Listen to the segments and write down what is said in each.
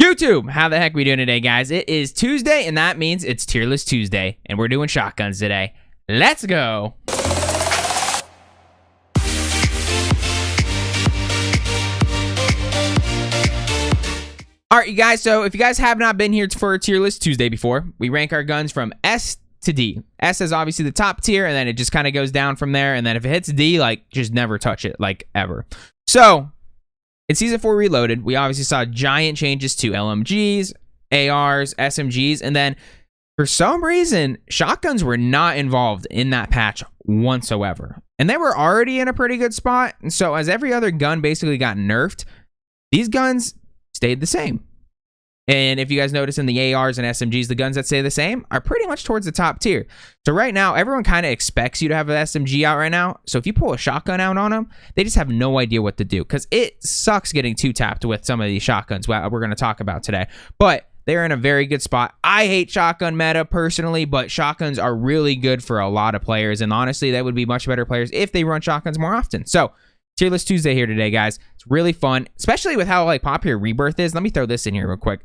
YouTube, how the heck we doing today, guys? It is Tuesday, and that means it's Tierlist Tuesday, and we're doing shotguns today. Let's go. All right, you guys, so if you guys have not been here for Tierlist Tuesday before, we rank our guns from S to D. S is obviously the top tier, and then it just kind of goes down from there, and then if it hits D, like, just never touch it, like, ever. So in Season 4 Reloaded, we obviously saw giant changes to LMGs, ARs, SMGs, and then for some reason, shotguns were not involved in that patch whatsoever. And they were already in a pretty good spot, and so as every other gun basically got nerfed, these guns stayed the same. And if you guys notice in the ARs and SMGs, the guns that stay the same are pretty much towards the top tier. So right now, everyone kind of expects you to have an SMG out right now. So if you pull a shotgun out on them, they just have no idea what to do. Because it sucks getting two-tapped with some of these shotguns we're going to talk about today. But they're in a very good spot. I hate shotgun meta personally, but shotguns are really good for a lot of players. And honestly, they would be much better players if they run shotguns more often. So Tierlist Tuesday here today, guys. It's really fun, especially with how like popular Rebirth is. Let me throw this in here real quick.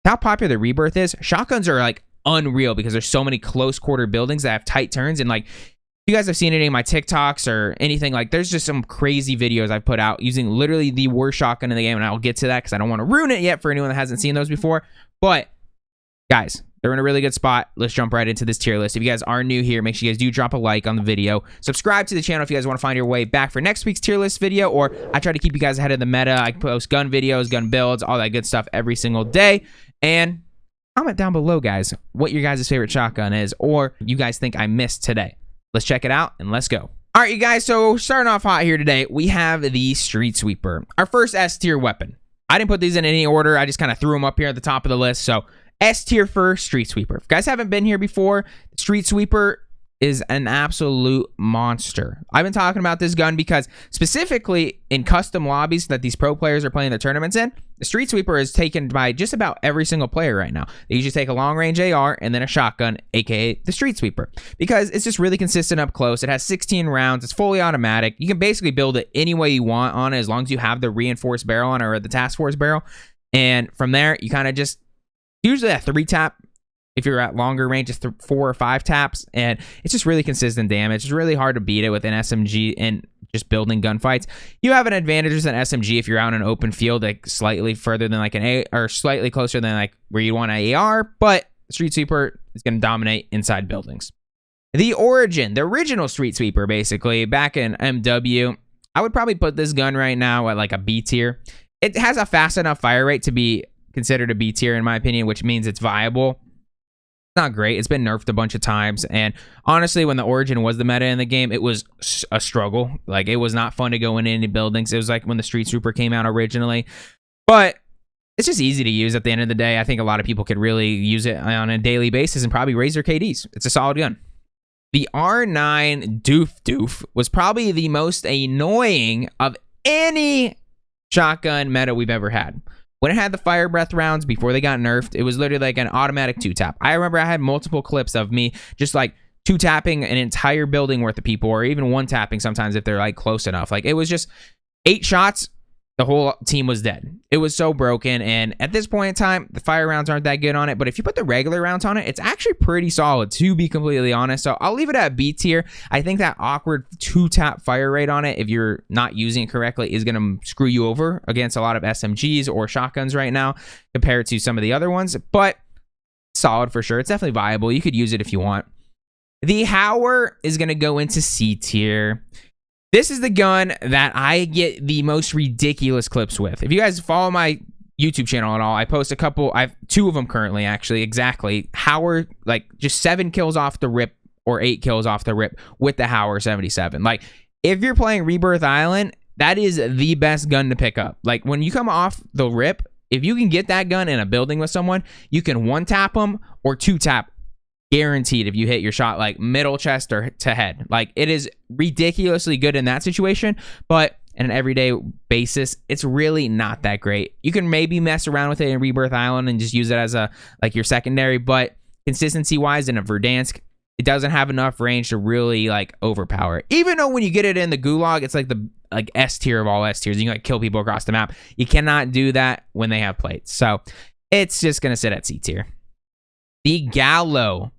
How popular the Rebirth is, shotguns are like unreal because there's so many close quarter buildings that have tight turns. And like, if you guys have seen any of my TikToks or anything, like there's just some crazy videos I've put out using literally the worst shotgun in the game. And I'll get to that because I don't want to ruin it yet for anyone that hasn't seen those before. But guys, they're in a really good spot. Let's jump right into this tier list. If you guys are new here, make sure you guys do drop a like on the video. Subscribe to the channel if you guys want to find your way back for next week's tier list video, or I try to keep you guys ahead of the meta. I post gun videos, gun builds, all that good stuff every single day. And comment down below, guys, what your guys' favorite shotgun is, or you guys think I missed today. Let's check it out, and let's go. All right, you guys, so starting off hot here today, we have the Streetsweeper, our first S tier weapon. I didn't put these in any order. I just kind of threw them up here at the top of the list. So S tier first, Streetsweeper. If you guys haven't been here before, Streetsweeper is an absolute monster. I've been talking about this gun because specifically in custom lobbies that these pro players are playing their tournaments in, the Streetsweeper is taken by just about every single player right now. They usually take a long range AR and then a shotgun, aka the Streetsweeper, because it's just really consistent up close. It has 16 rounds. It's fully automatic. You can basically build it any way you want on it as long as you have the reinforced barrel on it or the task force barrel. And from there, you kind of just usually a 3-tap. If you're at longer range, it's 4 or 5 taps, and it's just really consistent damage. It's really hard to beat it with an SMG and just building gunfights. You have an advantage with an SMG if you're out in an open field, like slightly further than like an A, or slightly closer than like where you want an AR, but Streetsweeper is going to dominate inside buildings. The Origin, the original Streetsweeper, basically, back in MW, I would probably put this gun right now at like a B tier. It has a fast enough fire rate to be considered a B tier, in my opinion, which means it's viable. Not great. It's been nerfed a bunch of times, and honestly, when the Origin was the meta in the game, it was a struggle. Like, it was not fun to go in any buildings. It was like when the Streetsweeper came out originally, but it's just easy to use at the end of the day. I think a lot of people could really use it on a daily basis and probably raise their KDs. It's a solid gun. The R9 Doof was probably the most annoying of any shotgun meta we've ever had. When it had the fire breath rounds before they got nerfed, it was literally like an automatic 2-tap. I remember I had multiple clips of me just like 2-tapping an entire building worth of people, or even 1-tapping sometimes if they're like close enough. Like, it was just 8 shots, the whole team was dead. It was so broken, and at this point in time, the fire rounds aren't that good on it, but if you put the regular rounds on it, it's actually pretty solid, to be completely honest. So I'll leave it at B tier. I think that awkward 2-tap fire rate on it, if you're not using it correctly, is going to screw you over against a lot of SMGs or shotguns right now compared to some of the other ones, but solid for sure. It's definitely viable. You could use it if you want. The Hauer is going to go into C tier. This is the gun that I get the most ridiculous clips with. If you guys follow my YouTube channel at all, I post a couple. I have 2 of them currently, actually, exactly. Hauer, like just 7 kills off the rip or 8 kills off the rip with the Hauer 77. Like, if you're playing Rebirth Island, that is the best gun to pick up. Like, when you come off the rip, if you can get that gun in a building with someone, you can 1-tap them or 2-tap. Guaranteed if you hit your shot like middle chest or to head. Like, it is ridiculously good in that situation, but on an everyday basis, it's really not that great. You can maybe mess around with it in Rebirth Island and just use it as a like your secondary, but consistency wise in a Verdansk, it doesn't have enough range to really like overpower it. Even though when you get it in the Gulag, it's like the like S tier of all S tiers. You can like kill people across the map. You cannot do that when they have plates. So it's just going to sit at C tier. The Gallo,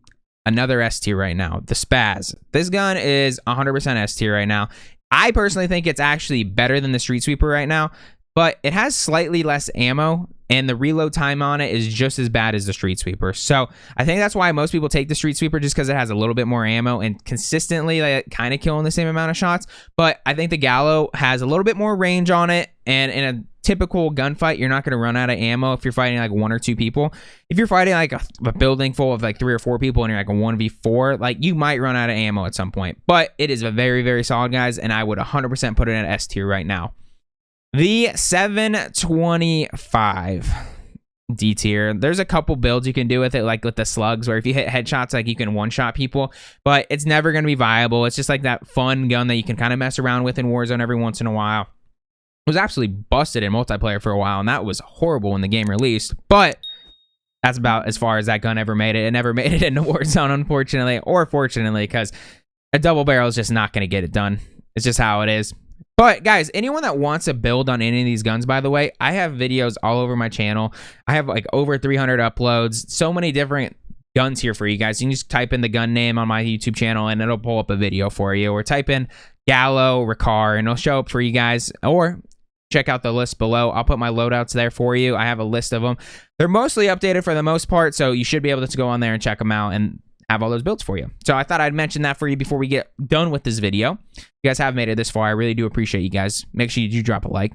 another S tier right now. The Spaz. This gun is 100% S tier right now. I personally think it's actually better than the Streetsweeper right now, but it has slightly less ammo, and the reload time on it is just as bad as the Streetsweeper. So I think that's why most people take the Streetsweeper, just because it has a little bit more ammo and consistently like, kind of killing the same amount of shots. But I think the Gallo has a little bit more range on it, and in a typical gunfight, you're not going to run out of ammo if you're fighting like 1 or 2 people. If you're fighting like a building full of like 3 or 4 people and you're like a 1v4, like you might run out of ammo at some point. But it is a very, very solid, guys, and I would 100% put it in S tier right now. The 725 D tier. There's a couple builds you can do with it, like with the slugs, where if you hit headshots, like you can one-shot people, but it's never going to be viable. It's just like that fun gun that you can kind of mess around with in Warzone every once in a while. It was absolutely busted in multiplayer for a while, and that was horrible when the game released, but that's about as far as that gun ever made it. It never made it into Warzone, unfortunately, or fortunately, because a double barrel is just not going to get it done. It's just how it is. But guys, anyone that wants to build on any of these guns, by the way, I have videos all over my channel. I have like over 300 uploads, so many different guns here for you guys. You can just type in the gun name on my YouTube channel and it'll pull up a video for you, or type in Gallo, Rikar, and it'll show up for you guys, or check out the list below. I'll put my loadouts there for you. I have a list of them. They're mostly updated for the most part, so you should be able to go on there and check them out and have all those builds for you. So I thought I'd mention that for you before we get done with this video. If you guys have made it this far, I really do appreciate you guys. Make sure you do drop a like.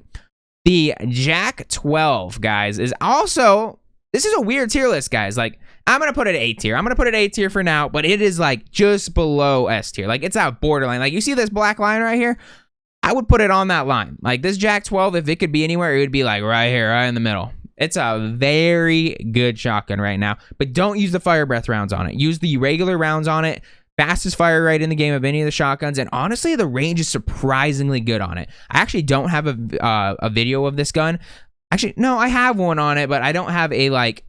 The Jak-12, guys, is also, this is a weird tier list, guys. Like, I'm going to put it A tier. I'm going to put it A tier for now, but it is like just below S tier. Like, it's out borderline. Like, you see this black line right here? I would put it on that line. Like, this Jak-12, if it could be anywhere, it would be like right here, right in the middle. It's a very good shotgun right now, but don't use the fire breath rounds on it. Use the regular rounds on it. Fastest fire rate in the game of any of the shotguns, and honestly, the range is surprisingly good on it. I actually don't have a video of this gun. Actually, no, I have one on it, but I don't have a like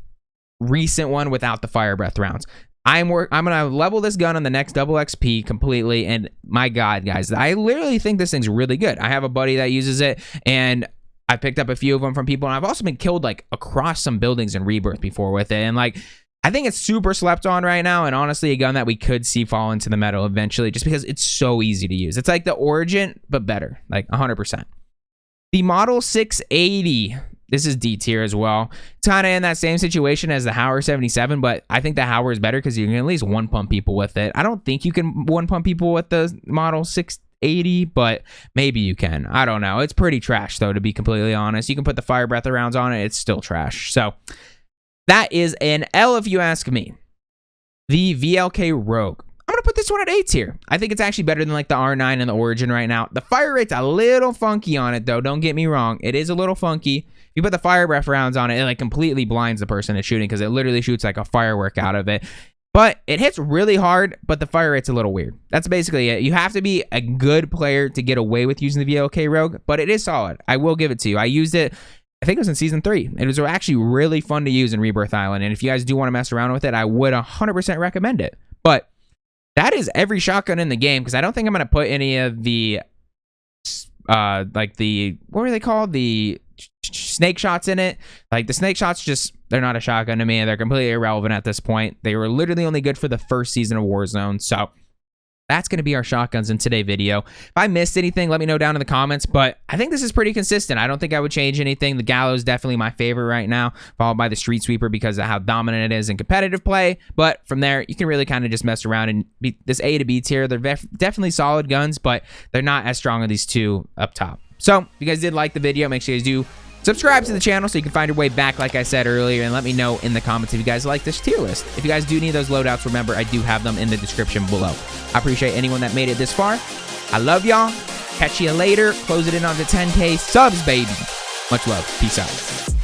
recent one without the fire breath rounds. I'm gonna level this gun on the next double XP completely, and my God, guys, I literally think this thing's really good. I have a buddy that uses it, and I picked up a few of them from people, and I've also been killed like across some buildings in Rebirth before with it, and like I think it's super slept on right now, and honestly a gun that we could see fall into the metal eventually, just because it's so easy to use. It's like the Origin but better, like 100%. The Model 680, this is D tier as well. It's kind of in that same situation as the Hauer 77, but I think the Hauer is better because you can at least one pump people with it. I don't think you can one pump people with the Model 680, but maybe you can. I don't know. It's pretty trash though, to be completely honest. You can put the fire breath rounds on it, it's still trash. So that is an L if you ask me. The VLK Rogue. I'm going to put this one at A tier. I think it's actually better than like the R9 and the Origin right now. The fire rate's a little funky on it though. Don't get me wrong. It is a little funky. If you put the fire breath rounds on it, it like completely blinds the person it's shooting because it literally shoots like a firework out of it. But it hits really hard, but the fire rate's a little weird. That's basically it. You have to be a good player to get away with using the VLK Rogue, but it is solid. I will give it to you. I used it, I think it was in Season 3. It was actually really fun to use in Rebirth Island, and if you guys do want to mess around with it, I would 100% recommend it. But that is every shotgun in the game, because I don't think I'm going to put any of the, like the, what were they called? The snake shots in it. Like the snake shots just, they're not a shotgun to me. They're completely irrelevant at this point. They were literally only good for the first season of Warzone. So that's going to be our shotguns in today's video. If I missed anything, let me know down in the comments, but I think this is pretty consistent. I don't think I would change anything. The Gallo is definitely my favorite right now, followed by the Streetsweeper because of how dominant it is in competitive play. But from there, you can really kind of just mess around and be this A to B tier. They're definitely solid guns, but they're not as strong as these two up top. So if you guys did like the video, make sure you guys do subscribe to the channel so you can find your way back, like I said earlier, and let me know in the comments if you guys like this tier list. If you guys do need those loadouts, remember, I do have them in the description below. I appreciate anyone that made it this far. I love y'all. Catch you later. Close it in on to 10K subs, baby. Much love. Peace out.